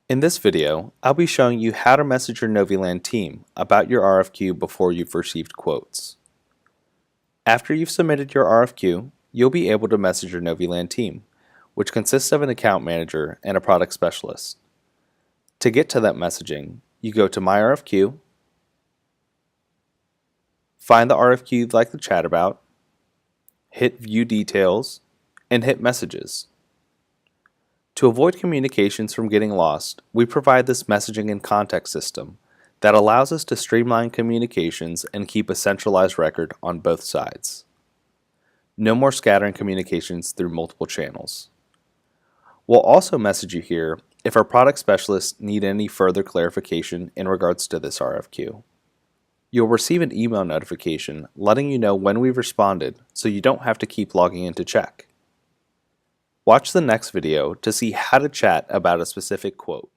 In this video, I'll be showing you how to message your Noviland team about your RFQ before you've received quotes. After you've submitted your RFQ, you'll be able to message your Noviland team, which consists of an account manager and a product specialist. To get to that messaging, you go to My RFQ, find the RFQ you'd like to chat about, hit View Details, and hit Messages. To avoid communications from getting lost, we provide this messaging and context system that allows us to streamline communications and keep a centralized record on both sides. No more scattering communications through multiple channels. We'll also message you here if our product specialists need any further clarification in regards to this RFQ. You'll receive an email notification letting you know when we've responded, so you don't have to keep logging in to check. Watch the next video to see how to chat about a specific quote.